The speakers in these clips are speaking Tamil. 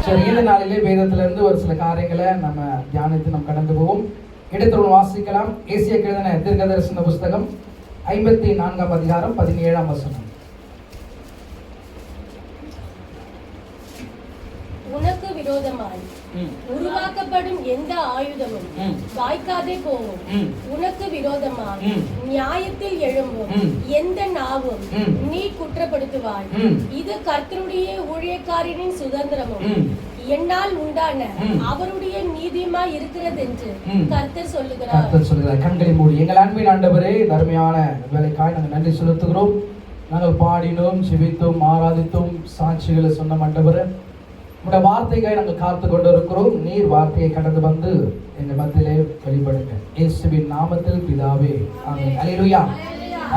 சரி, இந்த நாளிலே வேதத்திலிருந்து ஒரு சில காரியங்களை நம்ம தியானித்து நம்ம கடந்து போவோம். எடுத்து வாசிக்கலாம். ஏசியாக்கு எழுதின தீர்க்கதரிசன புஸ்தகம் 54ஆம் அதிகாரம் 17ஆம் வசனம். உனக்கு விரோதமாய் உருவாக்கப்படும் எந்த ஆயுதமும் வாய்க்காதே போகும். உனக்கு விரோதமாய் நியாயத்தில் எழும்பும் எந்த நாவும் நீ குற்றப்படுத்துவாய். இது கர்த்தருடைய ஊழியக்காரனின் சுதந்திரமும் என்னால் உண்டான அவருடைய நீதியுமாய் இருக்கிறது என்று கர்த்தர் சொல்லுகிறார். கண்களை மூடி எங்கள் அன்பின் ஆண்டவரே, தர்மையான வேலைக்காய் நாங்கள் நன்றி செலுத்துகிறோம். நாங்கள் பாடினோம், ஜெபித்தோம், ஆராதித்தோம், சாட்சிகளை சொன்ன ஆண்டவரே, உங்களுடைய வார்த்தைக்காய் நாங்கள் காத்து கொண்டு இருக்கிறோம். நீர் வார்த்தையை கடந்து வந்து எங்கள் மத்தியிலே வெளிப்படுங்க. இயேசுவின் நாமத்தில் பிதாவே, ஆமென். அல்லேலூயா.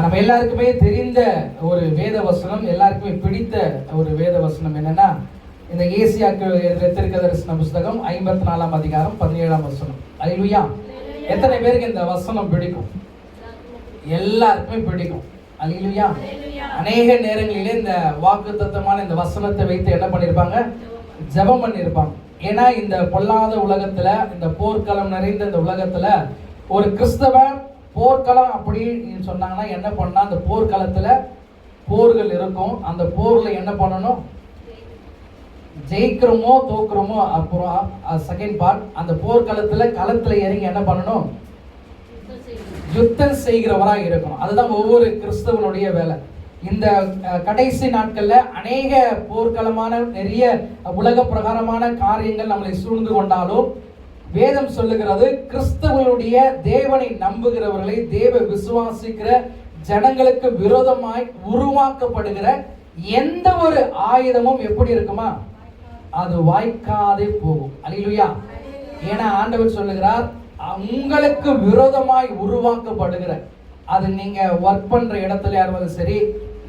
நம்ம எல்லாருக்குமே தெரிந்த ஒரு வேத வசனம், எல்லாருக்குமே பிடித்த ஒரு வேத வசனம் என்னன்னா, இந்த ஏசியாக்கு தீர்க்கதரிசன புஸ்தகம் 54ஆம் அதிகாரம் 17ஆம் வசனம். அல்லேலூயா. எத்தனை பேருக்கு இந்த வசனம் பிடிக்கும்? எல்லாருக்குமே பிடிக்கும். அல்லேலூயா. அநேக நேரங்களிலே இந்த வாக்குத்தத்தமான இந்த வசனத்தை வைத்து என்ன பண்ணியிருப்பாங்க? ஜெபம் பண்ணியிருப்பாங்க. ஏன்னா இந்த பொல்லாத உலகத்துல, இந்த போர்க்களம் நிறைந்த இந்த உலகத்துல ஒரு கிறிஸ்தவ போர்க்களம் அப்படின்னு சொன்னாங்கன்னா என்ன பண்ணா, அந்த போர்க்களத்துல போர்கள் இருக்கும். அந்த போர்ல என்ன பண்ணணும்? ஜெயிக்கிறோமோ தோக்குறோமோ, அப்புறம் செகண்ட் பார்ட். அந்த போர்க்களத்துல களத்துல இறங்கி என்ன பண்ணணும்? யுத்தம் செய்கிறவரா இருக்கணும். அதுதான் ஒவ்வொரு கிறிஸ்தவனுடைய வேலை. இந்த கடைசி நாட்கள்ல அநேக போர்க்களமான நிறைய உலக பிரகாரமான காரியங்கள் நம்மளை சூழ்ந்து கொண்டாலும், வேதம் சொல்லுகிறது கிறிஸ்தவனுடைய தேவனை நம்புகிறவர்களை, தேவ விசுவாசிக்கிற ஜனங்களுக்கு விரோதமாய் உருவாக்கப்படுகிற எந்த ஒரு ஆயுதமும் எப்படி இருக்குமா? அது வாய்க்காதே போகும். அல்லேலூயா. ஏன்னா ஆண்டவர் சொல்லுகிறார், உங்களுக்கு விரோதமாய் உருவாக்கப்படுகிற, அது நீங்க ஒர்க் பண்ற இடத்துல இருந்தாலும் சரி,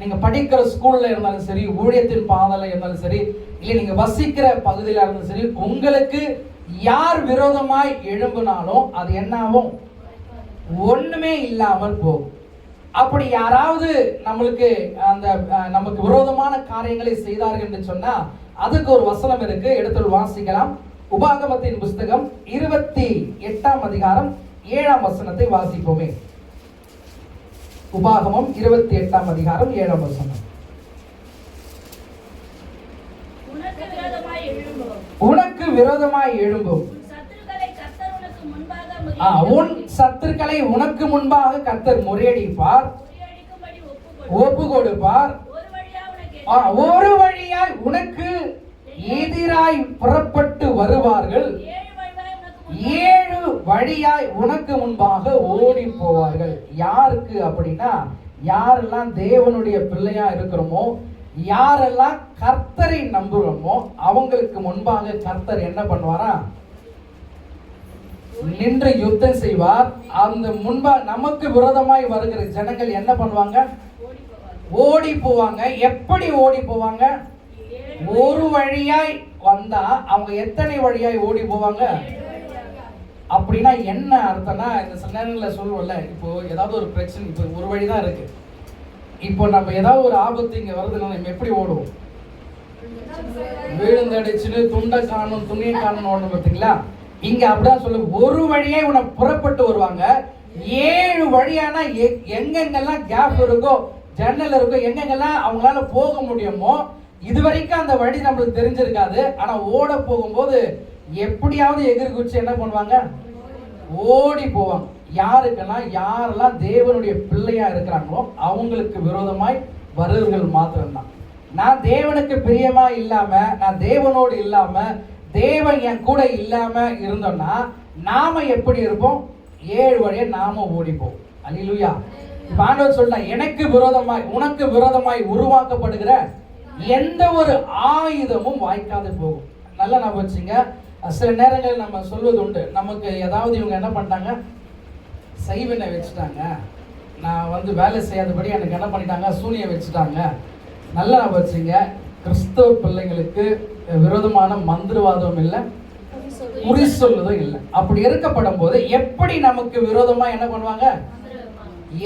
நீங்க படிக்கிற ஸ்கூல்ல இருந்தாலும் சரி, ஊழியத்தின் பாதையில இருந்தாலும் சரி, இல்லை நீங்க வசிக்கிற பகுதியில இருந்தாலும் சரி, உங்களுக்கு யார் விரோதமாய் எழும்பினாலும் அது என்னாகும்? ஒண்ணுமே இல்லாமல் போகும். அப்படி யாராவது நம்மளுக்கு அந்த நமக்கு விரோதமான காரியங்களை செய்தார்கள் என்று சொன்னா அதுக்கு ஒரு வசனம் இருக்கு. எடுத்து வாசிக்கலாம். உபாகமத்தின் புஸ்தகம் 28ஆம் அதிகாரம் 7ஆம் வசனத்தை வாசிப்போமே. உபாகமம் 28ஆம் அதிகாரம் 7ஆம் வசனம். உனக்கு விரோதமாய் எழும்பும் உன் சத்துருக்களை உனக்கு முன்பாக கர்த்தர் முறியடிப்பார், ஒப்பு கொடுப்பார். ஒரு வழியாய் உனக்கு எதிராய் புறப்பட்டு வருவார்கள், 7 வழியாய் உனக்கு முன்பாக ஓடி போவார்கள். யாருக்கு அப்படின்னா, யாரெல்லாம் தேவனுடைய பிள்ளையா இருக்கிறோமோ, யாரெல்லாம் கர்த்தரை நம்புறோமோ அவங்களுக்கு முன்பாக கர்த்தர் என்ன பண்ணுவாரா? நின்று யுத்தம் செய்வார். அந்த முன்பா நமக்கு விரோதமாய் வருகிற ஜனங்கள் என்ன பண்ணுவாங்க? ஓடி போவாங்க. எப்படி ஓடி போவாங்க? ஒரு வழியாய் வந்தா அவங்க எத்தனை வழியாய் ஓடி போவாங்க? அப்படின்னா என்ன அர்த்தம்னா, இந்த சில நேரங்களில் சொல்லுவோம்ல, இப்போ ஏதாவது ஒரு பிரச்சனை, இப்போ ஒரு வழிதான் இருக்கு. இப்போ நம்ம ஏதாவது ஒரு ஆபத்து இங்க வருதுன்னா நம்ம எப்படி ஓடுவோம்? விழுந்தடிச்சுன்னு துண்டை காணும் துணியை காணும் ஓடணும். பார்த்தீங்களா? இங்க அப்படிதான் சொல்லு, ஒரு வழியே உன புறப்பட்டு வருவாங்க. 7 வழியானா எங்கெங்கெல்லாம் கேப் இருக்கோ, ஜன்னல் இருக்கோ, எங்கெங்கெல்லாம் அவங்களால போக முடியுமோ, இதுவரைக்கும் அந்த வழி நம்மளுக்கு தெரிஞ்சிருக்காது. ஆனா ஓட போகும்போது எப்படியாவது எகிரி குச்சி என்ன பண்ணுவாங்க? ஓடி போவாங்க. யாருக்கெல்லாம் யாரெல்லாம் தேவனுடைய பிள்ளையா இருக்கிறாங்களோ அவங்களுக்கு விரோதமாய் வருவர்கள் மாத்திரம்தான். நான் தேவனுக்கு பிரியமா இல்லாம, நான் தேவனோடு இல்லாம, தேவன் என் கூட இல்லாம இருந்தோம்னா நாம எப்படி இருப்போம்? 7 வழியா நாம ஓடிப்போம். அல்லேலூயா. ஆண்டவர் சொல்ல, எனக்கு விரோதமாய் உனக்கு விரோதமாய் உருவாக்கப்படுகிற எந்த ஒரு ஆயுதமும் வாய்க்காது போகும். நல்லா நான் வச்சுங்க. சில நேரங்கள் நம்ம சொல்வது உண்டு, நமக்கு ஏதாவது இவங்க என்ன பண்ணிட்டாங்க, செய்வினை வச்சுட்டாங்க, நான் வேலை செய்யாதபடி எனக்கு என்ன பண்ணிட்டாங்க, சூனியை வச்சுட்டாங்க. நல்லா நான் வச்சுங்க, கிறிஸ்தவ பிள்ளைங்களுக்கு விரோதமான மந்திரவாதம் இல்லை, குறி சொல்லுதும் இல்லை. அப்படி இருக்கப்படும் போது எப்படி நமக்கு விரோதமா என்ன பண்ணுவாங்க?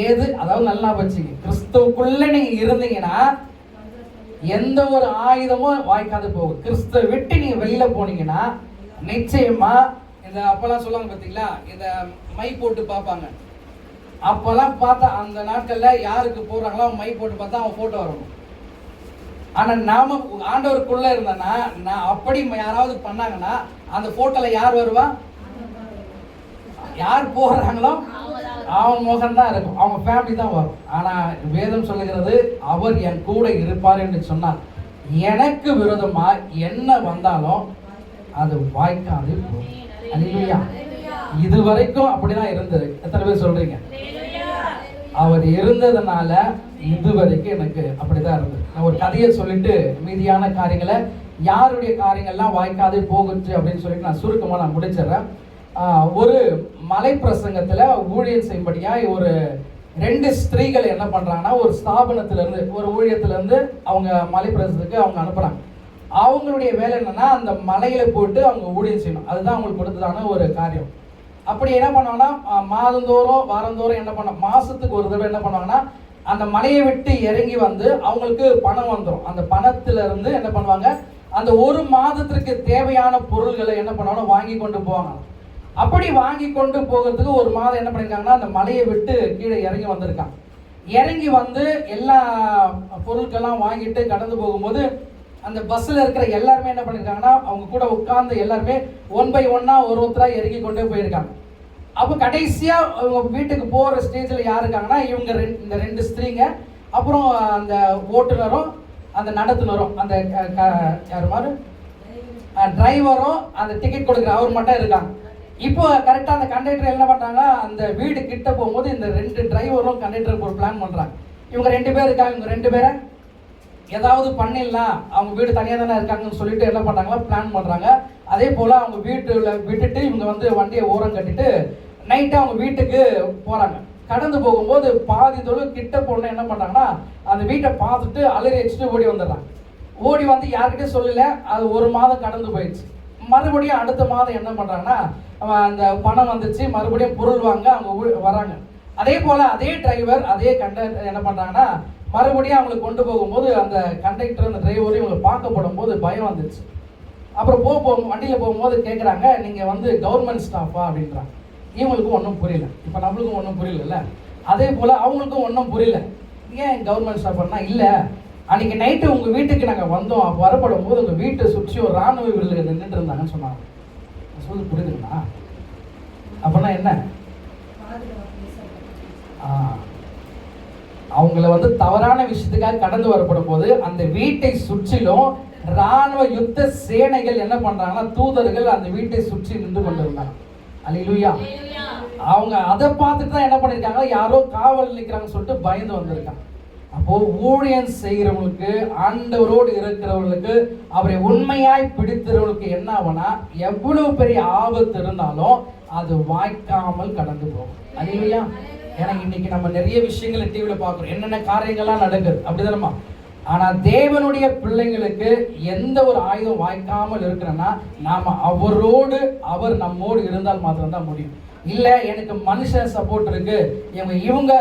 எது, அதாவது நல்லா வச்சுங்க, கிறிஸ்துவுக்குள்ள நீங்க இருந்தீங்கன்னா எந்த ஒரு ஆயுதமும் வாய்க்காது போகும். கிறிஸ்துவை விட்டு நீங்க வெளியில போனீங்கன்னா நிச்சயமா இந்த அப்பெல்லாம் சொல்லுவாங்க பார்த்தீங்களா, இந்த மை போட்டு பார்ப்பாங்க. அப்பெல்லாம் பார்த்தா அந்த நாட்கள்ல யாருக்கு போடுறாங்களோ மை போட்டு பார்த்தா அவன் போட்டோ வரணும். ஆனா நாம ஆண்டவருக்குள்ள இருந்தனா நான் அப்படி யாராவது பண்ணாங்கன்னா அந்த போட்டோல யார் வருவா, யார் போடுறாங்களோ அவன் முகம் தான் இருக்கும், அவங்க ஃபேமிலி தான் வரும். ஆனா வேதம் சொல்லுகிறது அவர் என் கூட இருப்பார் என்று சொன்னார். எனக்கு விரோதமா என்ன வந்தாலும் அது வாய்க்காது போகும். அல்லேலூயா. இது வரைக்கும் அப்படிதான் இருந்தது. எத்தனை பேர் சொல்றீங்க? அவர் இருந்ததுனால இது வரைக்கும் எனக்கு அப்படிதான் இருந்தது. நான் ஒரு கதையை சொல்லிட்டு மீதியான காரியங்களை யாருடைய காரியங்கள்லாம் வாய்க்காதே போகுச்சு அப்படின்னு சொல்லிட்டு நான் சுருக்கமாக நான் முடிச்சிடறேன். ஒரு மலை பிரசங்கத்தில் ஊழியம் செய்யும்படியா ஒரு 2 ஸ்திரீகள் என்ன பண்ணுறாங்கன்னா ஒரு ஸ்தாபனத்திலேருந்து ஒரு ஊழியத்திலேருந்து அவங்க மலை பிரசங்கத்துக்கு அவங்க அனுப்புகிறாங்க. அவங்களுடைய வேலை என்னன்னா அந்த மலையில் போட்டு அவங்க ஊழியம் செய்யணும். அதுதான் அவங்களுக்கு கொடுத்ததான ஒரு காரியம். அப்படி என்ன பண்ணுவாங்கன்னா மாதந்தோறும் வாரந்தோறும் என்ன பண்ண மாதத்துக்கு ஒரு தடவை என்ன பண்ணுவாங்கன்னா அந்த மலையை விட்டு இறங்கி வந்து அவங்களுக்கு பணம் வந்துடும். அந்த பணத்திலிருந்து என்ன பண்ணுவாங்க, அந்த ஒரு மாதத்திற்கு தேவையான பொருள்களை என்ன பண்ணுவாங்கன்னா வாங்கி கொண்டு போவாங்க. அப்படி வாங்கி கொண்டு போகிறதுக்கு ஒரு மாதம் என்ன பண்ணியிருக்காங்கன்னா அந்த மலையை விட்டு கீழே இறங்கி வந்திருக்காங்க. இறங்கி வந்து எல்லா பொருட்கள்லாம் வாங்கிட்டு கடந்து போகும்போது அந்த பஸ்ஸில் இருக்கிற எல்லாருமே என்ன பண்ணியிருக்காங்கன்னா அவங்க கூட உட்கார்ந்து எல்லாருமே 1 by 1 ஒருத்தராக இறங்கி கொண்டே போயிருக்காங்க. அப்போ கடைசியாக அவங்க வீட்டுக்கு போகிற ஸ்டேஜில் யார் இருக்காங்கன்னா இவங்க இந்த 2 ஸ்திரீங்க, அப்புறம் அந்த ஓட்டுநரும் அந்த நடத்துனரும் அந்த யார் மாதிரி டிரைவரும் அந்த டிக்கெட் கொடுக்குற அவர் மட்டும் இருக்காங்க. இப்போ கரெக்டாக அந்த கண்டக்டர் என்ன பண்ணுறாங்க, அந்த வீடு கிட்ட போகும்போது இந்த 2 டிரைவரும் கண்டக்டருக்கு ஒரு பிளான் பண்ணுறாங்க. இவங்க 2 பேர் இருக்காங்க, இவங்க 2 பேரை ஏதாவது பண்ணிடலாம், அவங்க வீடு தனியாக தானே இருக்காங்கன்னு சொல்லிட்டு என்ன பண்ணுறாங்களா பிளான் பண்ணுறாங்க. அதே போல் அவங்க வீட்டில் விட்டுட்டு இவங்க வந்து வண்டியை ஓரம் கட்டிட்டு நைட்டு அவங்க வீட்டுக்கு போகிறாங்க. கடந்து போகும்போது பாதி தொழில் கிட்ட போன என்ன பண்ணுறாங்கன்னா அந்த வீட்டை பார்த்துட்டு அலறி வச்சுட்டு ஓடி வந்துடுறாங்க. ஓடி வந்து யார்கிட்டையும் சொல்லலை. அது ஒரு மாதம் கடந்து போயிடுச்சு. மறுபடியும் அடுத்த மாதம் என்ன பண்ணுறாங்கன்னா அந்த பணம் வந்துச்சு, மறுபடியும் பொருள் வாங்க அவங்க வராங்க. அதே போல் அதே டிரைவர் அதே கண்டக்டர் என்ன பண்ணுறாங்கன்னா மறுபடியும் அவங்களை கொண்டு போகும்போது அந்த கண்டக்டர் அந்த டிரைவரும் இவங்களை பார்க்கப்படும் போது பயம் வந்துச்சு. அப்புறம் வண்டியில் போகும்போது கேட்குறாங்க, நீங்கள் வந்து கவர்மெண்ட் ஸ்டாஃபா அப்படின்றாங்க. இவங்களுக்கும் ஒன்றும் புரியல. இப்போ நம்மளுக்கும் ஒன்றும் புரியல. அதே போல் அவங்களுக்கும் ஒன்றும் புரியல. ஏன் கவர்மெண்ட் ஸ்டாஃப்னா, இல்லை அன்றைக்கி நைட்டு உங்கள் வீட்டுக்கு நாங்கள் வந்தோம், அப்போ வரப்படும் போது உங்கள் வீட்டை சுற்றி ஒரு இராணுவ வீரர்கள் நின்றுட்டு இருந்தாங்கன்னு சொன்னாங்க. சொல்லி புரியுதுங்களா? அப்படின்னா என்ன, அவங்கள வந்து தவறான விஷயத்துக்காக கடந்து வரப்படும் போது அந்த வீட்டை சுற்றிலும் இராணுவ யுத்த சேனைகள் என்ன பண்றாங்கன்னா தூதர்கள் அந்த வீட்டை சுற்றி நின்று கொண்டிருந்தாங்க. அல்லேலூயா. அவங்க அதை பார்த்துட்டு தான் என்ன பண்ணிருக்காங்க, யாரோ காவல் நிற்கிறாங்கன்னு சொல்லிட்டு பயந்து வந்திருக்காங்க. அப்போ ஊழியம் செய்கிறவங்களுக்கு ஆண்டவரோடு இருக்கிறவர்களுக்கு அவரை உண்மையாய் பிடித்தவர்களுக்கு என்ன ஆகும்னா எவ்வளவு பெரிய ஆபத்து இருந்தாலும் அது வாய்க்காமல் கடந்து போகும். அல்லேலூயா. ஏன்னா இன்னைக்கு நம்ம நிறைய விஷயங்களை டிவியில் பார்க்குறோம், என்னென்ன காரியங்கள்லாம் நடக்குது அப்படிதானமா. ஆனால் தேவனுடைய பிள்ளைங்களுக்கு எந்த ஒரு ஆயுதம் வாய்க்காமல் இருக்கிறன்னா நாம அவரோடு அவர் நம்மோடு இருந்தால் மாத்திரம்தான் முடியும். இல்லை எனக்கு மனுஷன் சப்போர்ட் இருக்கு, இவங்க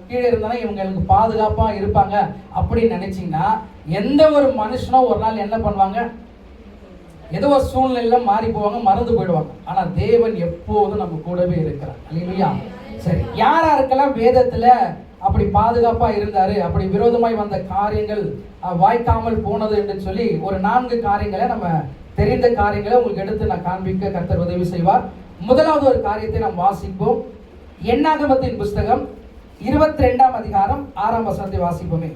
கீழே இருந்தாலும் இவங்க எனக்கு பாதுகாப்பாக இருப்பாங்க அப்படின்னு நினைச்சிங்கன்னா எந்த ஒரு மனுஷனும் ஒரு நாள் என்ன பண்ணுவாங்க, ஏதோ ஒரு சூழ்நிலையில மாறி போவாங்க, மறந்து போயிடுவாங்க. ஆனால் தேவன் எப்போதும் நம்ம கூடவே இருக்கிறார். இல்லையா? சரி, யாராருக்கெல்லாம் வேதத்துல அப்படி பாதுகாப்பா இருந்தாரு, அப்படி விரோதமாய் வந்த காரியங்கள் வாய்க்காமல் போனது என்று சொல்லி ஒரு 4 காரியங்களை நம்ம தெரிந்த காரியங்களை உங்களுக்கு எடுத்து நான் காண்பிக்க கர்த்தர் உதவி செய்வார். முதலாவது ஒரு காரியத்தை நாம் வாசிப்போம். என்னாகமத்தின் புஸ்தகம் 22ஆம் அதிகாரம் 6ஆம் வசனத்தை வாசிப்போமே.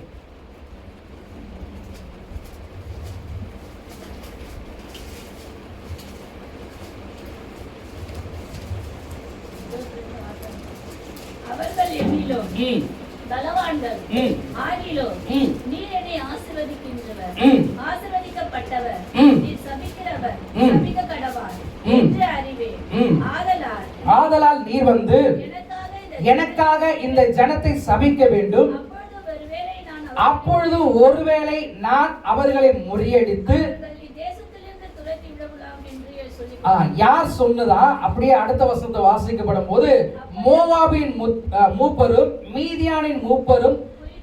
பலவான்கள் ஆகிலும் நீர் என்னை ஆசீர்வதிக்கின்றவர், ஆசீர்வதிக்கப்பட்டவர், நீர் சபிக்கிறவர் சபிக்க கடவார் என்று அறிவேன். ஆதலால் நீர் வந்து எனக்காக இந்த ஜனத்தை சபிக்க வேண்டும். அப்பொழுது ஒருவேளை நான் அவர்களை முறியடித்து யார் சொன்னதா அப்படியே அடுத்த வசனத்தை வாசிக்கப்படும் போது மோவாபின் மூப்பரும் மீதியானின் மூப்பரும்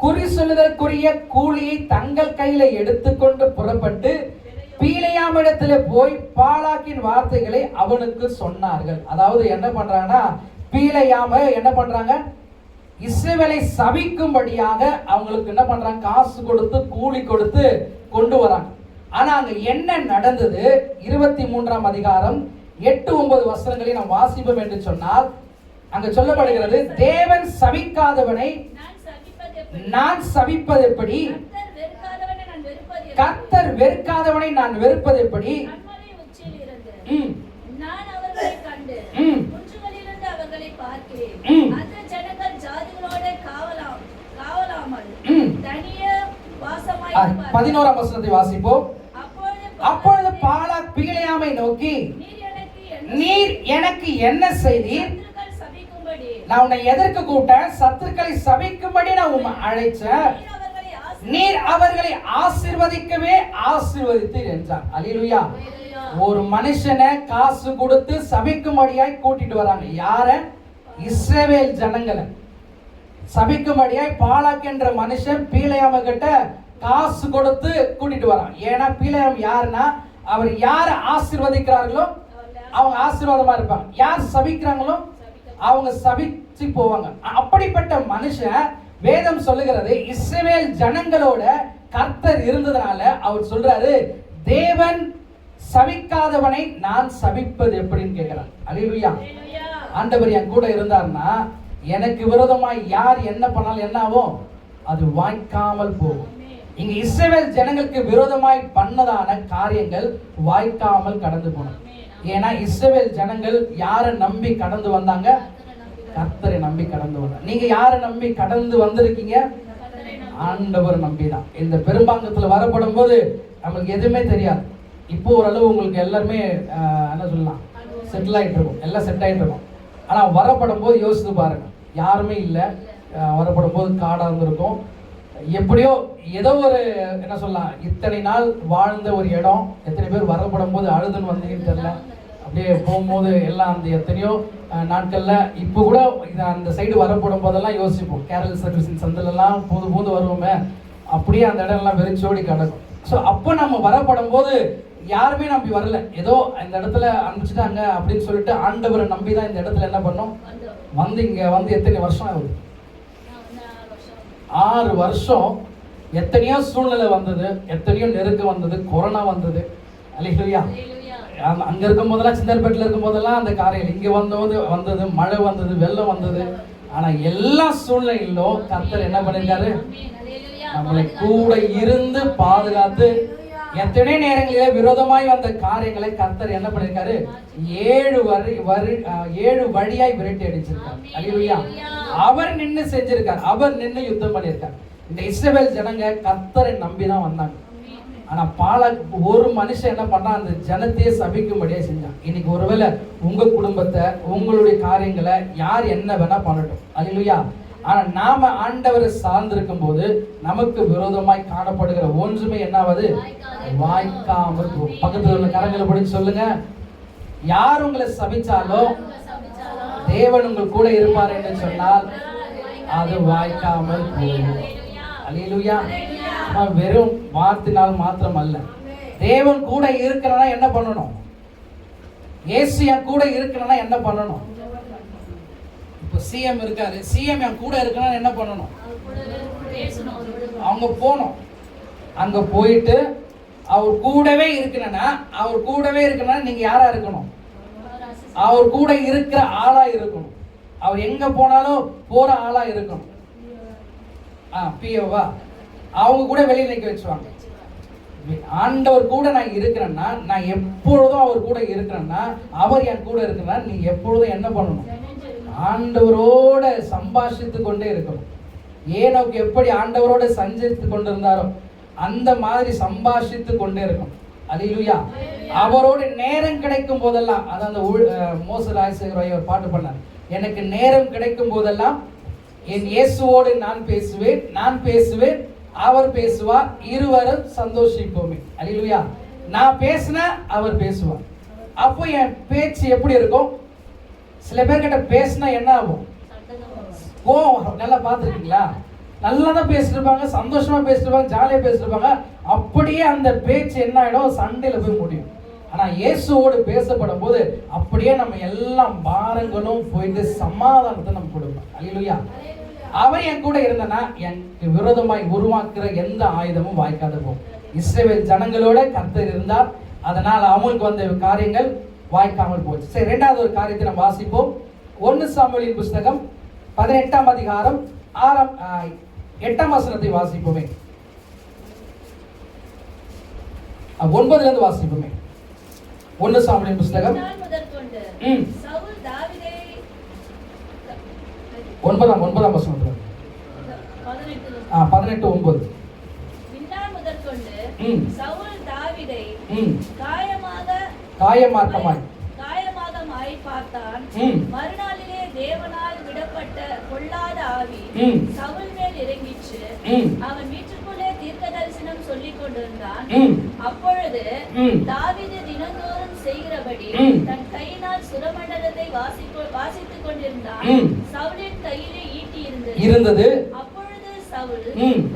குறி சொல்லுதற்குரிய கூலியை தங்கள் கையில எடுத்துக்கொண்டு புறப்பட்டு பீலையாமிடத்துல போய் பாலாக்கின் வார்த்தைகளை அவனுக்கு சொன்னார்கள். அதாவது என்ன பண்றாங்கன்னா, பீலையாம என்ன பண்றாங்க, இஸ்ரவேலை சபிக்கும்படியாக அவங்களுக்கு என்ன பண்றாங்க, காசு கொடுத்து கூலி கொடுத்து கொண்டு வராங்க. ஆனா அங்க என்ன நடந்தது? 23ஆம் அதிகாரம் 8-9 வசனங்களை நாம் வாசிப்போம் என்று சொன்னால் அங்க சொல்லப்படுகிறது, தேவன் சபிக்காதவனை நான் சபிப்பது எப்படி, கர்த்தர் வெறுக்காதவனை நான் வெறுப்பது எப்படி, நான் அவர்களை கண்டு குன்றுகளிலிருந்து அவர்களை பார்க்கிறேன். அந்த ஜனங்கள் ஜாதிகளோட காவலாமல் தனியே வாசமாய் இருப்பார்கள். 11ஆம் வசனத்தை வாசிப்போம். அப்பொழுது பாலாக் பீலையாமை நோக்கி, நீர் எனக்கு என்ன செய்தீர்? நான் உன்னை எதற்கு கூப்பிட்டேன்? சத்துருக்களை சபிக்கும்படி நான் உம்மை அழைச்சேன். நீர் அவர்களை ஆசீர்வதிக்கவே ஆசீர்வதித்தீர் என்றார். அல்லேலூயா. ஒரு மனுஷனை காசு கொடுத்து சபிக்கும்படியாய் கூட்டிட்டு வராங்க. யார? இஸ்ரவேல் ஜனங்களை சபிக்கும்படியாய் பாலாக் என்ற மனுஷன் பீலையாம கிட்ட காசு கொடுத்து கூட்டிட்டு வரான். ஏன்னா பீலையாம் யாருன்னா, அவர் யாரை ஆசீர்வதிக்கிறார்களோ அவங்க ஆசீர்வாதமா இருப்பாங்க, யார் சபிக்கிறாங்களோ அவங்க சபிச்சு போவாங்க. அப்படிப்பட்ட மனுஷன் வேதம் சொல்லுகிறது, இஸ்ரவேல் ஜனங்களோட கர்த்தர் இருந்ததுனால அவர் சொல்றாரு, தேவன் சபிக்காதவனை நான் சபிப்பது எப்படின்னு கேட்கிறார். அல்லேலூயா. ஆண்டவர் என் கூட இருந்தார்னா எனக்கு விரோதமாய் யார் என்ன பண்ணாலும் என்ன ஆகும்? அது வாய்க்காமல் போகும். இங்க இஸ்ரவேல் ஜனங்களுக்கு விரோதமாய் பண்ணதான காரியங்கள் வாய்க்காமல் கடந்து போனோம். ஏன்னா இஸ்ரவேல் ஜனங்கள் யாரை நம்பி கடந்து வந்தாங்க? கர்த்தரை நம்பி கடந்து வந்தாங்க. நீங்க யாரை நம்பி கடந்து வந்திருக்கீங்க? ஆண்டவர் நம்பிதான். இந்த பெரும்பாங்கத்துல வரப்படும் போது நம்மளுக்கு எதுவுமே தெரியாது. இப்போ ஓரளவு உங்களுக்கு எல்லாருமே என்ன சொல்லலாம், செட்டில் ஆகிட்டு இருக்கும், எல்லாம் செட் ஆகிட்டு இருக்கும். ஆனால் வரப்படும் போது யோசித்து பாருங்க, யாருமே இல்லை. வரப்படும் போது காடாக இருந்திருக்கும். எப்படியோ ஏதோ ஒரு என்ன சொல்லலாம், இத்தனை நாள் வாழ்ந்த ஒரு இடம். எத்தனை பேர் வரப்படும் போது அழுதுன்னு வந்தீங்கன்னு தெரியல. அப்படியே போகும்போது எல்லாம் அந்த எத்தனையோ நாட்களில் இப்போ கூட அந்த சைடு வரப்படும் போதெல்லாம் யோசிப்போம், கேரள சர்வீஸின் சந்திலெல்லாம் போது வருவோமே, அப்படியே அந்த இடம்லாம் வெறிச்சோடி கிடக்கும். ஸோ அப்போ நம்ம வரப்படும் போது யாருமே நம்பி வரல, ஏதோ இந்த இடத்துல அனுப்பிச்சிட்டாங்க அப்படின்னு சொல்லிட்டு ஆண்டவரை நம்பி தான் இந்த இடத்துல என்ன பண்ணோம், வந்து இங்கே வந்து எத்தனை வருஷம் ஆகுது? 6 வருஷம். எத்தனையோ சூழ்நிலை வந்தது, எத்தனையோ நெருக்கம் வந்தது, கொரோனா வந்தது. அல்லேலூயா. அங்கே இருக்கும் போதெல்லாம், சிந்தர்பேட்டில் இருக்கும் போதெல்லாம் அந்த காரியம், இங்கே வந்தது மழை வந்தது, வெள்ளம் வந்தது. ஆனால் எல்லா சூழ்நிலையிலும் கர்த்தர் என்ன பண்ணியிருக்காரு? நம்மளை கூட இருந்து பாதுகாத்து எத்தனை நேரங்களிலே விரோதமாய் வந்த காரியங்களை கர்த்தர் என்ன பண்ணிருக்காரு? 7 வழியாய் விரட்டி அடிச்சிருக்காரு. அல்லேலூயா. அவர் நின்னு செஞ்சிருக்கார், அவர் நின்னு யுத்தம் பண்ணியிருக்கார். இந்த இஸ்ரவேல் ஜனங்க கர்த்தரை நம்பிதான் வந்தாங்க. ஆனா பாலாக் ஒரு மனுஷன் என்ன பண்ணா, அந்த ஜனத்தையே சபிக்கும்படியே செஞ்சான். இன்னைக்கு ஒருவேளை உங்க குடும்பத்தை, உங்களுடைய காரியங்களை யார் என்ன வேணா பண்ணட்டும். அல்லேலூயா. ஆனா நாம ஆண்டவரை சார்ந்திருக்கும் போது நமக்கு விரோதமாய் காணப்படுகிற ஒன்றுமே என்னாவது வாய்க்காமல் போகும். பக்கத்துல உள்ள கரங்களை பிடிச்சு சொல்லுங்க, யார் உங்களை சபிச்சாலும் தேவன் உங்கள் கூட இருப்பார் என்று சொன்னால் அது வாய்க்காமல் போகும். அல்லேலூயா. வெறும் வார்த்தையினால் மாத்திரம் அல்ல, தேவன் கூட இருக்கிறனா என்ன பண்ணணும்? இயேசு என் கூட இருக்கிறனா என்ன பண்ணணும்? இப்போ சிஎம் இருக்காரு, சிஎம் என் கூட இருக்கனா என்ன பண்ணணும்? அவங்க போனோம், அங்க போயிட்டு அவர் கூடவே இருக்கணும்னா நீங்க யாரா இருக்கணும்? அவர் கூட இருக்கிற ஆளா இருக்கணும். அவர் எங்க போனாலும் போற ஆளா இருக்கணும். பிஓவா அவங்க கூட வெளியில நிக்க வச்சுவாங்க. ஆண்டவர் கூட நான் இருக்கிறேன்னா, நான் எப்பொழுதும் அவர் கூட இருக்கிறேன்னா, அவர் என் கூட இருக்கிறேன்னா நீங்க எப்பொழுதும் என்ன பண்ணணும்? ஆண்டவரோட சம்பாஷித்து கொண்டே இருக்கணும். ஏனோக்கு எப்படி ஆண்டவரோட சஞ்சரித்து கொண்டிருந்தாரோ அந்த மாதிரி சம்பாஷித்து கொண்டே இருக்கும். அல்லேலூயா. அவரோட நேரம் கிடைக்கும் போதெல்லாம், அதான் மோசராஜ் ஒரு பாட்டு பண்ணார், எனக்கு நேரம் கிடைக்கும் போதெல்லாம் என் இயேசுவோடு நான் பேசுவேன், அவர் பேசுவார், இருவரும் சந்தோஷிப்போமே. அல்லேலூயா. நான் பேசினா அவர் பேசுவார். அப்போ என் பேச்சு எப்படி இருக்கும்? சில பேர்கிட்ட பேசினா என்ன ஆகும்? கோவம். நல்லா பார்த்துருக்கீங்களா? நல்லா தான் பேசிருப்பாங்க, சந்தோஷமா பேசிருப்பாங்க, ஜாலியா பேசிருப்பாங்க. அப்படியே அந்த பேச்சு என்ன ஆயிடும், சண்டையில போய் முடியும். ஆனா இயேசுவோடு பேசப்படும் போது அப்படியே நம்ம எல்லாம் பாரங்களும் போயிட்டு சமாதானத்தை நம்ம கொடுப்போம். அல்லேலூயா. அவர் என் கூட இருந்தனா எனக்கு விரோதமாய் உருவாக்குற எந்த ஆயுதமும் வாய்க்காத போகும். இஸ்ரவேல் ஜனங்களோட கர்த்தர் இருந்தார், அதனால் அவங்களுக்கு வந்த காரியங்கள் வாய்க்காமல் போச்சு. சரி, இரண்டாவது ஒரு காரியத்தை நம்ம வாசிப்போம். 1 சாமுவேலின் புஸ்தகம் 18ஆம் அதிகாரம் 8ஆம் வசனத்தை வாசிப்போமே. 9ல இருந்து வாசிப்போமே. 1 சாமுவேலின் புஸ்தகம் முதற்கொண்டு சவுல் தாவீதை 9ஆம் வசனத்துல 18:9. முதற்கொண்டு சவுல் தாவீதை காயமாகமாய் பார்த்தான். மறுநாளிலே தேவனால் விடப்பட்ட பொல்லாத ஆவி சவுல் மேல் இறங்கிச்சு. அவன் வீட்டுக்குள்ளே தீர்க்க தரிசனம் சொல்லிக் கொண்டிருந்தான். அப்பொழுது தாவீது தினந்தோறும் செய்கிறபடி தன் கையினால் சுரமண்டலத்தை வாசித்துக் கொண்டிருந்தான். சவுலின் கையிலே ஈட்டி இருந்தது. அப்பொழுது சவுல்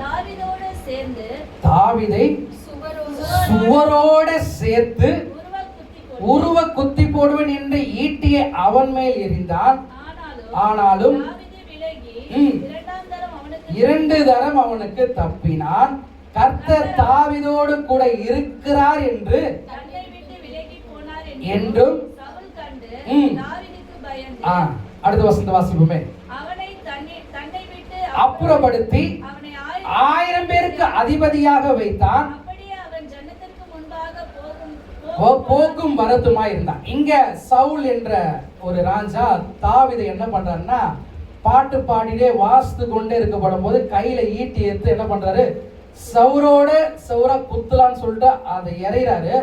தாவீதோடு சேர்ந்து தாவீதை சுவரோட சேர்த்து உருவ குத்தி போடுவேன் என்று ஈட்டியை அவன் மேல் எறிந்தான். ஆனாலும் 2 தரம் அவனுக்கு தப்பினான். கர்த்தர் தாவீதோடு கூட இருக்கிறார் என்றும் அடுத்த வசனத்தை வாசிப்போமே. அப்புறப்படுத்தி 1000 பேருக்கு அதிபதியாக வைத்தான். போக்கும் வரத்துமாய் இருந்தான். இங்க சவுல் என்ற ஒரு ராஜா தாவீதை என்ன பண்றாருன்னா, பாட்டு பாடிலே வாசித்து கொண்டே இருக்கப்படும் போது கையில ஈட்டி எடுத்து என்ன பண்றாரு, சவுரா குத்தலான்னு சொல்லிட்டு அதை எறிகிறாரு.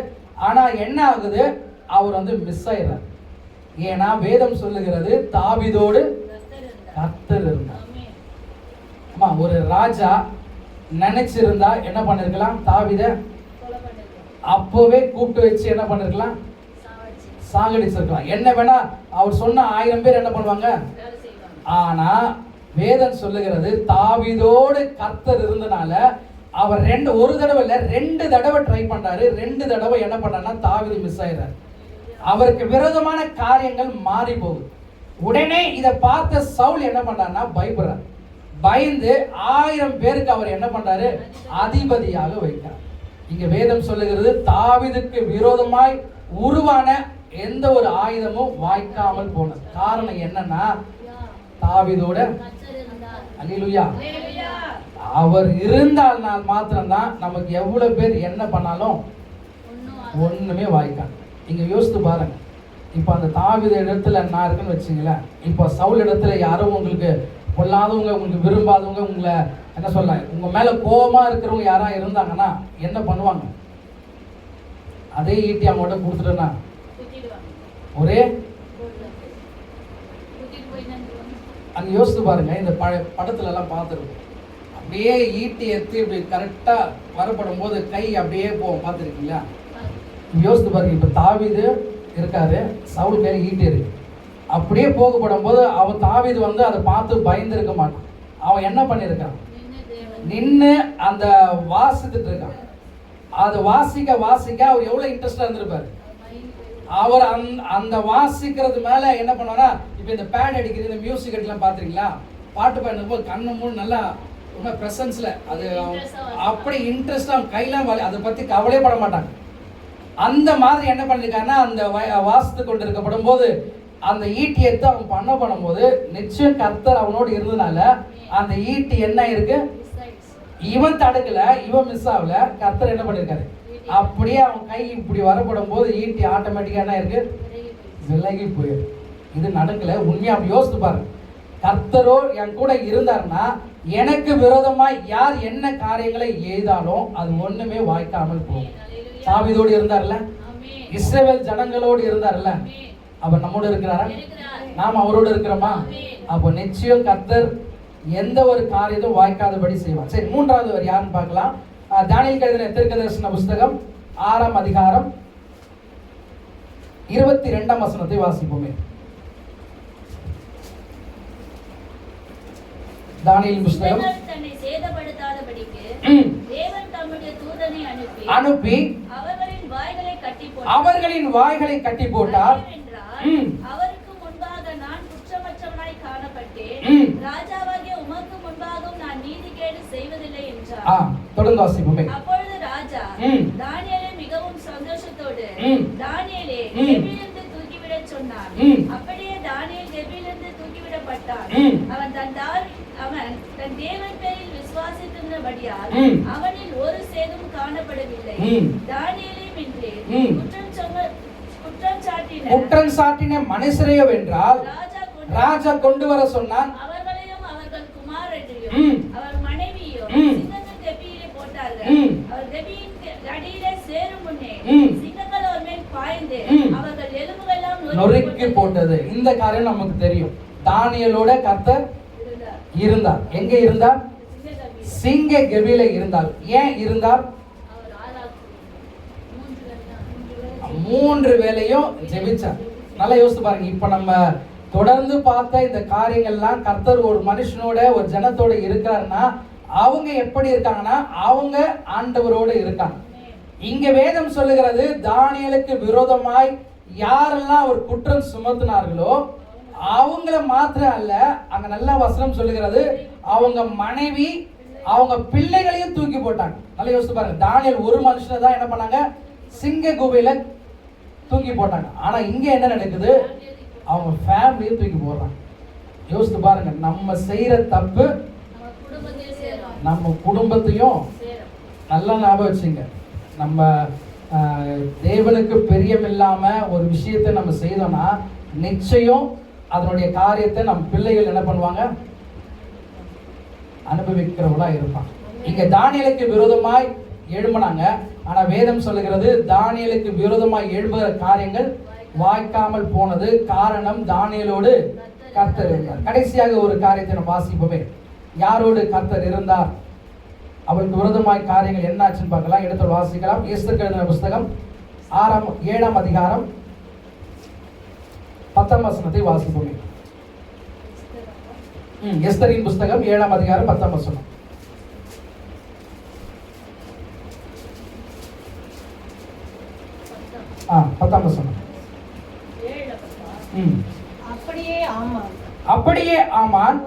ஆனா என்ன ஆகுது, அவர் வந்து மிஸ் ஆயிடுறாரு. ஏன்னா வேதம் சொல்லுகிறது தாவீதோடு கர்த்தர் இருந்தார். ஆமா, ஒரு ராஜா நினைச்சிருந்தா என்ன பண்ணிருக்கலாம், தாவீதை அப்பவே கூப்பிட்டு வச்சு என்ன பண்ணிருக்கலாம், சாகடிச்சிருக்கலாம். என்ன வேணா அவர் சொன்ன 1000 பேர் என்ன பண்ணுவாங்க. ஆனா வேதம் சொல்லுகிறது தாவீதோடு கர்த்தர் இருந்தனால அவர் ஒரு தடவை இல்ல 2 தடவை ட்ரை பண்றாரு. 2 தடவை என்ன பண்ணாருன்னா தாவீது மிஸ் ஆயிடுறாரு. அவருக்கு விரோதமான காரியங்கள் மாறி போகுது. உடனே இதை பார்த்த சவுல் என்ன பண்றாருன்னா பயப்படுறார். பயந்து 1000 பேருக்கு அவர் என்ன பண்றாரு, அதிபதியாக வைக்கிறார். இங்க வேதம் சொல்லுகிறது தாவீதுக்கு விரோதமாய் உருவான எந்த ஒரு ஆயுதமும் வாய்க்காமல் போனது. காரணம் என்னன்னா, தாவீதோட அல்லேலூயா அவர் இருந்தால்னால் மாத்திரம்தான் நமக்கு எவ்வளவு பேர் என்ன பண்ணாலும் ஒண்ணுமே வாய்க்காது. நீங்க யோசித்து பாருங்க. இப்ப அந்த தாவீது இடத்துல என்ன இருக்குன்னு வச்சுங்களேன். இப்ப சவுல் இடத்துல யாரும் உங்களுக்கு பொல்லாதவங்க, உங்களுக்கு விரும்பாதவங்க, உங்களை என்ன சொல்ல, உங்க மேல கோபமா இருக்கிறவங்க யாரா இருந்தாங்கன்னா என்ன பண்ணுவாங்க, அதே ஈட்டி அவங்கள்ட்ட கொடுத்துட்டேன்னா ஒரே அங்க யோசித்து பாருங்க. இந்த படத்துல எல்லாம் பார்த்துருக்கோம். அப்படியே ஈட்டி எடுத்து இப்படி கரெக்டா வரப்படும் போது கை அப்படியே போவோம், பார்த்துருக்கீங்களா? யோசித்து பாருங்க. இப்ப தாவீது இருக்காரு, சவுல் மேல ஈட்டி இருக்கு. அப்படியே போகப்படும் போது அவன் தாவீது வந்து அதை பார்த்து பயந்து இருக்க மாட்டான். அவன் என்ன பண்ணிருக்கான், நின்று அந்த வாசித்துட்டு இருக்கான். அது வாசிக்க அவர் எவ்வளவு இன்ட்ரெஸ்டா இருந்திருப்பாரு. அவர் அந்த வாசிக்கிறது மேல என்ன பண்ணுவாரா, இப்ப இந்த பேட் அடிக்கிறது, இந்த மியூசிக் அடிக்கலாம் பாத்துறீங்களா, பாட்டு பாடும் போது கண்ணு மூணு நல்லா ரொம்ப பிரசன்ஸ்ல அது அப்படி இன்ட்ரெஸ்டா கையெல்லாம் அதை பத்தி கவலையே பட மாட்டாங்க. அந்த மாதிரி என்ன பண்ணிருக்காருன்னா, அந்த வாசித்து கொண்டு இருக்கப்படும் போது அந்த ஈட்டி எடுத்து அவன் பண்ணும்போது நிச்சயம் கர்த்தர் அவனோடு இருந்ததுனால அந்த ஈட்டி என்ன இருக்கு, இவன் தடுக்கல, இவன் மிஸ் ஆகல, கர்த்தர் என்ன பண்ணிருக்காரு, அப்படியே அவன் கை இப்படி வரப்படும் போது ஈட்டி ஆட்டோமேட்டிக்கா என்ன இருக்கு, விலகி போயிரு. இது நடக்கல. உண்மையா யோசித்து பாருங்க. கர்த்தரோ என் கூட இருந்தாருன்னா எனக்கு விரோதமா யார் என்ன காரியங்களை எய்தாலும் அது ஒண்ணுமே வாய்க்காமல் போகும். தாவீதோடு இருந்தார்ல, இஸ்ரவேல் ஜனங்களோடு இருந்தார்ல, அவர் நம்மோடு இருக்கிறாரா, நாம் அவரோடு இருக்கிறோமா? அப்போ நிச்சயம் கர்த்தர் எந்த ஒரு காரியத்தும் வாய்க்காதபடி செய்வார். சரி, மூன்றாவது ஒரு யாருன்னு பார்க்கலாம். தானியேல் எழுதின தீர்க்கதரிசன புஸ்தகம் 6ஆம் அதிகாரம் 22ஆம் வசனத்தை வாசிப்போமே. தானியேல் புஸ்தகம் இவர்கள் தன்னை சேதப்படுத்தாதபடிக்கு ம். தேவன் தம்முடைய தூதனை அனுப்பி அனுப்பி அவர்களின் வாய்களை கட்டி போட்டார். அவர்களின் வாய்களை கட்டி போட்டார். ஏனென்றால் ம். அவருக்கு முன்பாக நான் குற்றமற்றவனாய் காணப்பட்டேன். ம். ராஜாவாகிய உமக்கு முன்பாகவும் நான் நீதிகேடு செய்வதில்லை என்றார். தொடர்ந்து வாசிப்போமே. அப்பொழுது ராஜா ம். தானியேலை மிகவும் சந்தோஷத்தோடு ம். தானியேலே ம். கெபியிலிருந்து தூக்கிவிடச் சொன்னான். ம். அப்படியே தானியேல் கெபியிலிருந்து தூக்கிவிடப்பட்டான். ம். அவன் தன் தேவன் பேரில் விசுவாசித்திருந்தபடியால் ம். அவனில் ஒரு சேதமும் காணப்படவில்லை. ம். தானியேலையும் இன்றி ம். குற்றம் சாட்டின மனுஷரையோ வென்றால் ராஜா கொண்டு வர சொன்னான். அவர்களையும் அவர்கள் குமாரரையும் ம். அவர் மனைவியோ ம். சிங்கத்தின் கெபியிலே போட்டார்கள். ம். அவர் கெபியின் அடியிலே சேரும் முன்னே ம். சிங்கங்கள் அவர் மேல் பாய்ந்து ம். அவர்கள் எலும்புகளெல்லாம் நொறுக்கி போட்டது. இந்த காரியம் நமக்கு தெரியும். தானியேலோட கர்த்தர் இருந்தார். எங்க இருந்தார்? சிங்க கெபியில இருந்தார். ஏன் இருந்தார்? 3 வேளையும் ஜெபிச்சார். நல்லா யோசித்து பாருங்க. இப்ப நம்ம தொடர்ந்து பார்த்த இந்த காரியங்கள்லாம் கர்த்தர் ஒரு மனுஷனோட ஒரு ஜனத்தோட இருக்காருன்னா அவங்க எப்படி இருக்காங்கன்னா அவங்க ஆண்டவரோடு இருக்காங்க. இங்க வேதம் சொல்லுகிறது தானியேலுக்கு விரோதமாய் யாரெல்லாம் ஒரு குற்றம் சுமத்தினார்களோ அவங்கள மாத்திரம் அல்ல, அங்க நல்ல வசனம் சொல்லுகிறது அவங்க மனைவி அவங்க பிள்ளைகளையும் தூக்கி போட்டாங்க. நல்லா யோசித்து பாருங்க. தானியேல் ஒரு மனுஷனை தான் என்ன பண்ணாங்க? சிங்க குகையில தூக்கி போட்டாங்க. ஆனா இங்க என்ன நடக்குது? அவங்க ஃபேமிலியும் தூக்கி போடுறாங்க. யோசித்து பாருங்க. நம்ம செய்யற தப்பு நம்ம குடும்பத்தையும் நல்லா ஞாபகம் வச்சுங்க. நம்ம தேவனுக்கு பிரியமில்லாம ஒரு விஷயத்தை நம்ம செய்தோம்னா நிச்சயம் அதனுடைய காரியத்தை நம்ம பிள்ளைகள் என்ன பண்ணுவாங்க? அனுபவிக்கிறவங்களா இருப்பாங்க. இங்க தானியேலுக்கு விரோதமாய் எழும்பினாங்க. ஆனா வேதம் சொல்லுகிறது தானியேலுக்கு விரோதமாய் எழும்புகிற காரியங்கள் வாய்க்காமல் போனது. காரணம் தானியேலோடு கர்த்தர் இருந்தார். கடைசியாக ஒரு காரியத்தை நம்ம வாசிப்போமே. யாரோடு கர்த்தர் இருந்தார்? அவருக்கு விரோதமாய் காரியங்கள் என்னாச்சுன்னு பார்க்கலாம். எடுத்து வாசிக்கலாம். எஸ்தர் எழுதின புஸ்தகம் 7ஆம் அதிகாரம் 10ஆம் வசனத்தை வாசிப்போமே. எஸ்தரின் புஸ்தகம் 7ஆம் அதிகாரம் 10ஆம் வசனம். பத்தாம் வசனம். அப்படியே ஆமான்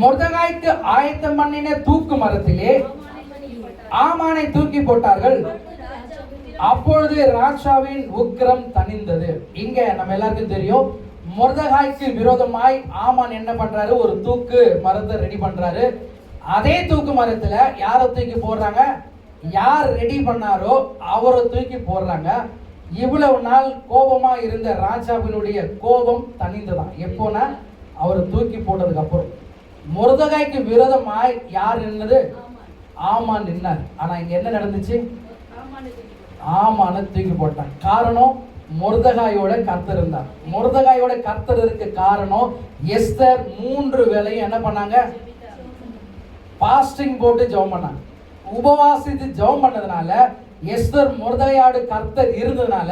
மொர்தெகாய்க்கு ஆயத்தம் பண்ணின தூக்கு மரத்திலே ஆமானை தூக்கி போட்டார்கள். அப்பொழுது ராஜாவின் உக்கிரம் தணிந்தது. இங்க நம்ம எல்லாருக்கும் தெரியும், மொர்தெகாய்க்கு விரோதமாய் ஆமான் என்ன பண்றாரு? ஒரு தூக்கு மரத்தை ரெடி பண்றாரு. அதே தூக்கு மரத்துல யாரை தூக்கி போடுறாங்க? யார் ரெடி பண்ணாரோ அவரை தூக்கி போடுறாங்க. இவ்வளவு நாள் கோபமா இருந்த ராஜாவினுடைய கோபம் தணிந்ததான். எப்போனா அவரை தூக்கி போட்டதுக்கு அப்புறம். மொர்தெகாய்க்கு விரோதமாய் யார் நின்னது? ஆமான் நின்னார். ஆனா இங்க என்ன நடந்துச்சு? ஆமான தூக்கி போட்டான். காரணம் மொர்தெகாயோட கர்த்தர் இருந்தார். மொர்தெகாயோட கர்த்தர் இருக்க காரணம் எஸ்தர் 3 வேளையும் என்ன பண்ணாங்க? பாஸ்டிங் போட்டு ஜெபம் பண்ணாங்க. உபவாசித்து ஜெபம் பண்ணதுனால எஸ்தர் மொர்தெகாயோட கர்த்தர் இருந்ததுனால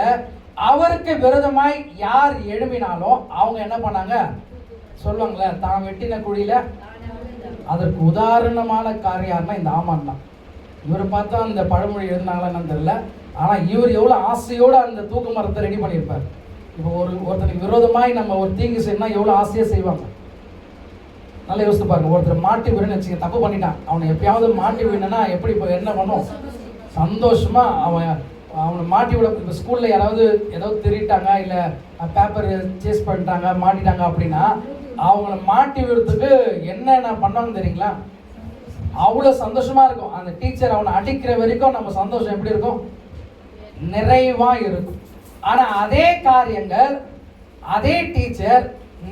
அவருக்கு விரோதமாய் யார் எழும்பினாலும் அவங்க என்ன பண்ணாங்க? சொல்லுவாங்களே, தான் வெட்டின குழியில அதற்கு உதாரணமான காரியம் இந்த ஆமான் தான். இவரை பார்த்தா அந்த பழமொழி எழுதினாங்களான்னு தெரியல. ஆனா இவர் எவ்வளவு ஆசையோட அந்த தூக்கு மரத்தை ரெடி பண்ணியிருப்பார். இப்போ ஒருத்தருக்கு விரோதமாய் நம்ம ஒரு தீங்கு செய்யணும்னா எவ்வளவு ஆசையா செய்வாங்க. நல்லா யோசித்து பாருங்க. ஒருத்தர் மாட்டி விடுன்னு வச்சுக்க, தப்பு பண்ணிட்டான், அவனை எப்பயாவது மாட்டி விடணும்னா எப்படி இப்போ என்ன பண்ணும்? சந்தோஷமா அவனை மாட்டி விட. இப்போ ஸ்கூல்ல யாராவது ஏதாவது திருட்டாங்க இல்ல பேப்பர் சேஸ் பண்ணிட்டாங்க மாட்டிட்டாங்க அப்படின்னா அவங்கள மாட்டி விடுறதுக்கு என்ன பண்ணாங்க தெரியுங்களா? அவ்வளவு சந்தோஷமா இருக்கும். அந்த டீச்சர் அவனை அடிக்கிற வரைக்கும் நம்ம சந்தோஷம் எப்படி இருக்கும்? நிறைவா இருக்கும். ஆனா அதே காரியங்கள் அதே டீச்சர்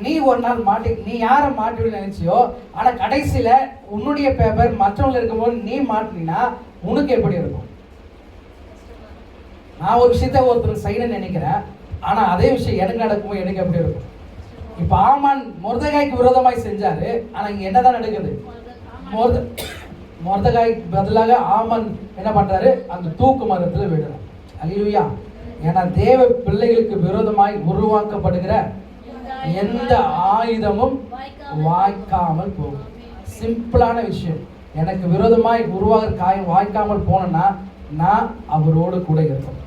நீ ஒரு நாள் நீ யாரை மாட்டி நினைச்சியோ, ஆனா கடைசியில உன்னுடைய பேப்பர் மற்றவங்க இருக்கும்போது நீ மாட்டினா உனக்கு எப்படி இருக்கும்? நான் ஒரு விஷயத்த ஒருத்தர் செய்யணும்னு நினைக்கிறேன், ஆனா அதே விஷயம் எனக்கு நடக்கும்போது எனக்கு எப்படி இருக்கும்? இப்ப ஆமான் மொர்தெகாய்க்கு விரோதமாய் செஞ்சாரு. ஆனா இங்க என்னதான் நடக்குது? மொர்தெகாய்க்கு பதிலாக ஆமான் என்ன பண்றாரு? அந்த தூக்கு மரத்துல விடுறார். அல்லேலூயா. ஏன்னா தேவ பிள்ளைகளுக்கு விரோதமாய் உருவாக்கப்படுகிற எந்த ஆயுதமும் வாய்க்காமல் போகும். சிம்பிளான விஷயம். எனக்கு விரோதமாய் உருவாகிற காயம் வாய்க்காமல் போனேன்னா நான் அவரோடு கூட இருக்கணும்,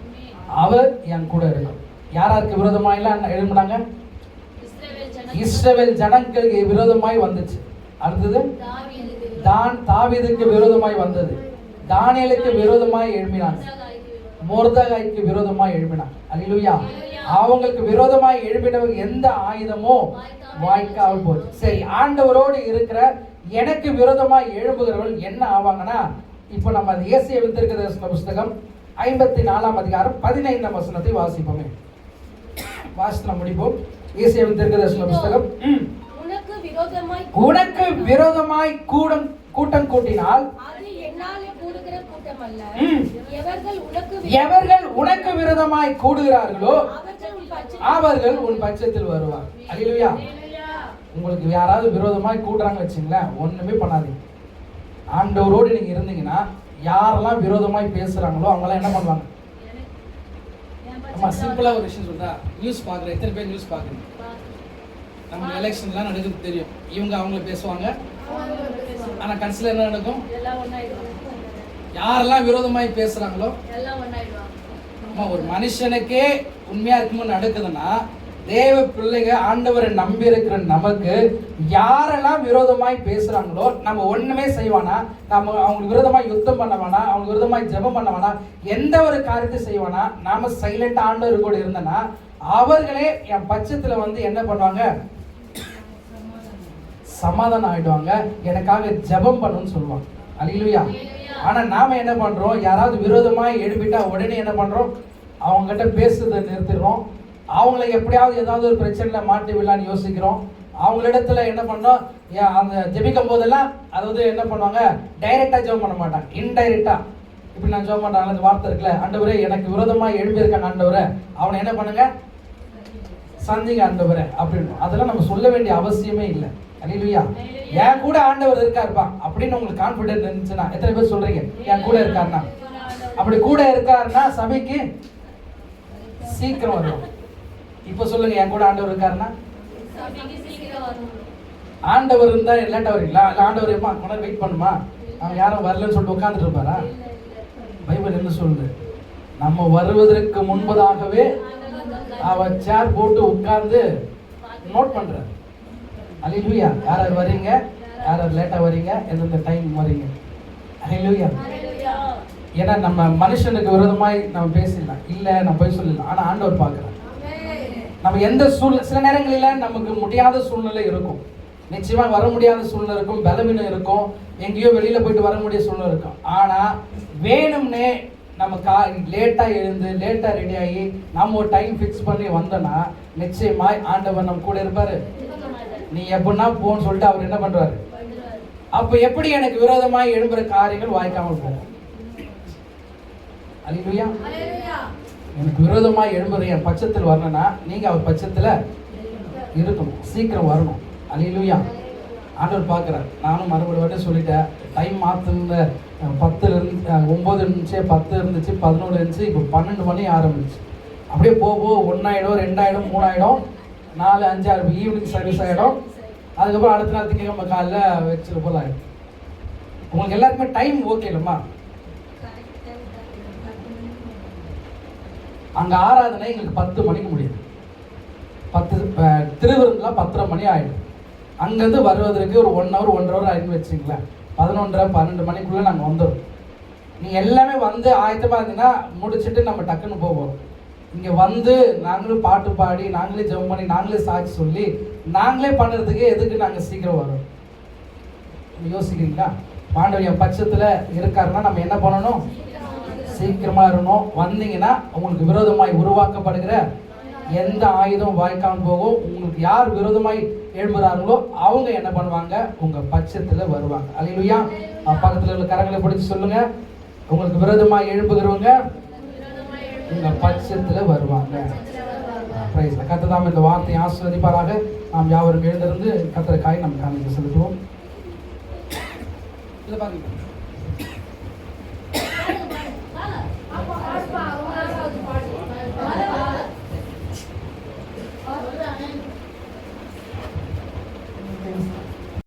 அவர் என் கூட இருக்கணும். யாராருக்கு விரோதமாயெல்லாம் எழும்பினாங்க? இஸ்ரவேல் ஜனங்களுக்கு விரோதமாய் வந்துச்சு. அடுத்தது தாவீதுக்கு விரோதமாய் வந்தது. தானியேலுக்கு விரோதமாய் எழுப்பினாங்க. மொர்தெகாய்க்கு விரோதமாய் எழுப்பினாங்க. அல்லேலூயா. அவங்களுக்கு விரோதமாய் எழுப்பினவங்க எந்த ஆயுதமோ வாய்க்காமல் போச்சு. சரி, ஆண்டவரோடு இருக்கிற எனக்கு விரோதமாய் எழும்புகிறவர்கள் என்ன ஆவாங்கன்னா, இப்போ நம்ம ஏசாயா தீர்க்கதரிசன புஸ்தகம் 54ஆம் அதிகாரம் 15ஆம் வசனத்தை வாசிப்போமே. வாசித்து முடிப்போம். ஏசாயா தீர்க்கதரிசன புஸ்தகம். உனக்கு விரோதமாய் கூட்டம் கூட்டினால் எவர்கள் உனக்கு விரோதமாய் கூடுகிறார்களோ அவர்கள் உன் பட்சத்தில் வருவார். அல்லேலூயா. உங்களுக்கு யாராவது விரோதமாய் கூடுறாங்க வச்சுங்களேன், ஒண்ணுமே பண்ணாதீங்க. ஆண்டவரோடு நீங்க இருந்தீங்கன்னா யாரெல்லாம் விரோதமாய் பேசுறாங்களோ அவங்களாம் என்ன பண்ணுவாங்க? நம்ம சிம்பிளா ஒரு விஷயம் சொல்றா, நியூஸ் பாக்குற எத்தனை பேர் நியூஸ் பாக்குறீங்க? நம்ம எலெக்ஷன்லாம் நடக்குது தெரியும், இவங்க அவங்கள பேசுவாங்க, ஆனா கடைசியில் என்ன நடக்கும்? யாரெல்லாம் விரோதமாய் பேசுறாங்களோ ஒரு மனுஷனுக்கே உண்மையா இருக்கும்போது நடக்குதுன்னா, தேவ பிள்ளைங்க ஆண்டவரை நம்பி இருக்கிற நமக்கு யாரெல்லாம் விரோதமாய் பேசுறாங்களோ நம்ம ஒண்ணுமே செய்வானா? நம்ம அவங்களுக்கு விரோதமாய் யுத்தம் பண்ண வேணா, அவங்களுக்கு விரோதமாய் ஜெபம் பண்ண வேணா, எந்த ஒரு காரியத்தை செய்வானா? நாம சைலண்டா ஆண்டவர் கூட இருந்தனா அவர்களே என் பட்சத்துல வந்து என்ன பண்ணுவாங்க? சமாதானம் ஆயிடுவாங்க, எனக்காக ஜெபம் பண்ணணும்னு சொல்லுவாங்க. அல்லேலூயா. ஆனா நாம என்ன பண்றோம்? யாராவது விரோதமாய் எழுப்பிட்டா உடனே என்ன பண்றோம்? அவங்க கிட்ட பேசுறதை நிறுத்திடுறோம். அவங்கள எப்படியாவது ஏதாவது ஒரு பிரச்சனையில மாட்டி விடலான்னு யோசிக்கிறோம். அவங்களிடத்துல என்ன பண்ணோம்? அந்த ஜெபிக்கும் போதெல்லாம் அதாவது என்ன பண்ணுவாங்க? டைரக்டா ஜெபம் பண்ண மாட்டாங்க, இன்டைரக்டா. இப்படி நான் ஜெபம் பண்றேன், அந்த வார்த்தை இருக்குல்ல, ஆண்டவரே எனக்கு விரோதமாய் எழுப்பியிருக்காங்க ஆண்டவரே, அவனை என்ன பண்ணுங்க? சந்திங்க ஆண்டவரே அப்படின்னு. அதெல்லாம் நம்ம சொல்ல வேண்டிய அவசியமே இல்லை. அல்லேலூயா. என் கூட ஆண்டவர் இருக்காருப்பா அப்படின்னு உங்களுக்கு கான்ஃபிடென்ட் இருந்துச்சுன்னா எத்தனை பேர் சொல்றீங்க என் கூட இருக்காருன்னா? அப்படி கூட இருக்காருன்னா சபைக்கு சீக்கிரம் வரும். இப்ப சொல்லுங்க, என் கூட ஆண்டவர் இருக்காருன்னா? ஆண்டவர் இருந்தா லேட்டா வரீங்களா? இல்ல ஆண்டவர் எப்ப வெயிட் பண்ணுமா? அவன் யாரும் வரலன்னு சொல்லிட்டு உட்காந்துட்டு இருப்பாரா? பைபிள் என்ன சொல்லுது? நம்ம வருவதற்கு முன்பதாகவே அவ சேர் போட்டு உட்கார்ந்து நோட் பண்ற. அல்லேலூயா. யார் யார் வரீங்க, யார் யார் லேட்டா வரீங்க, எந்தெந்த டைம் வரீங்க. அல்லேலூயா. ஏன்னா நம்ம மனுஷனுக்கு விரோதமாய் நம்ம பேசலாம், இல்ல நம்ம போய் சொல்லலாம், ஆனா ஆண்டவர் பார்க்கிறார். நம்ம எந்த சில நேரங்களில் நமக்கு முடியாத சூழ்நிலை இருக்கும், நிச்சயமா வர முடியாத சூழ்நிலை இருக்கும், பலவீனம் இருக்கும், எங்கேயோ வெளியில போயிட்டு வர முடியாத சூழ்நிலை இருக்கும். ஆனா வேணும்னே நம்ம லேட்டா எழுந்து லேட்டா ரெடி ஆகி நம்ம ஒரு டைம் ஃபிக்ஸ் பண்ணி வந்தோம்னா நிச்சயமாய் ஆண்டவர் நம்ம கூட இருப்பாரு. நீ எப்படின்னா போன்னு சொல்லிட்டு அவர் என்ன பண்றாரு? அப்ப எப்படி எனக்கு விரோதமாய் எழும்புற காரியங்கள் வாய்க்காமல் போகும்? அல்லேலூயா. எனக்கு விரோதமாய் எழும்புற என் பட்சத்தில் வரணும்னா நீங்க அவர் பட்சத்துல இருக்கணும், சீக்கிரம் வரணும். அல்லேலூயா. ஆண்டவர் பார்க்குறார். நானும் மறுபடியும் சொல்லிட்டேன், டைம் மாற்றுங்க. 10 9 இருந்துச்சு, 10 இருந்துச்சு, 11 இருந்துச்சு, இப்போ 12 மணி ஆரம்பிச்சு. அப்படியே போக 1 ஆகிடும், 2 ஆகிடும், 3 ஆகிடும், 4 5 6 ஈவினிங் சர்வீஸ் ஆகிடும். அதுக்கப்புறம் அடுத்த நாள் திங்கக்கிழமை காலைல வச்சுட்டு போல ஆகிடும். உங்களுக்கு எல்லாருக்குமே டைம் ஓகே இல்லைம்மா? அங்கே ஆராதனை எங்களுக்கு 10 மணிக்கு முடியுது. 10 திருவிருந்தெலாம் 10:30 மணி ஆகிடும். அங்கேருந்து வருவதற்கு ஒரு 1 hour 1.5 hour ஆகிடுன்னு வச்சுங்களேன். 11:30 12 மணிக்குள்ளே நாங்கள் வந்துடும். நீங்கள் எல்லாமே வந்து ஆயத்தமாக இருந்தீங்கன்னா முடிச்சுட்டு நம்ம டக்குன்னு போவோம். இங்கே வந்து நாங்களும் பாட்டு பாடி, நாங்களே ஜெபம் பண்ணி, நாங்களே சாட்சி சொல்லி, நாங்களே பண்ணுறதுக்கு எதுக்கு நாங்கள் சீக்கிரம் வரோம்? யோசிக்கிறீங்களா? ஆண்டவர் என் பட்சத்தில் இருக்காருன்னா நம்ம என்ன பண்ணணும்? சீக்கிரமாக இருக்கணும். வந்தீங்கன்னா உங்களுக்கு விரோதமாய் உருவாக்கப்படுகிற எந்த ஆயுதம் வாய்க்காமல் போகும். உங்களுக்கு யார் விரோதமாய் எழும்புறாங்களோ அவங்க என்ன பண்ணுவாங்க? உங்க பட்சத்துல வருவாங்க. அல்லேலூயா. பக்கத்துல உள்ள கரங்களை பிடிச்சு சொல்லுங்க, உங்களுக்கு விரோதமாய் எழும்புகிறவங்க உங்க பட்சத்துல வருவாங்க. கர்த்தர் இந்த வார்த்தையை ஆசீர்வதிப்பாராக. நாம் யாவரும் எழுந்திருந்து கர்த்தருக்காய் நம் காணிக்கை செலுத்துவோம். இதை பாருங்க.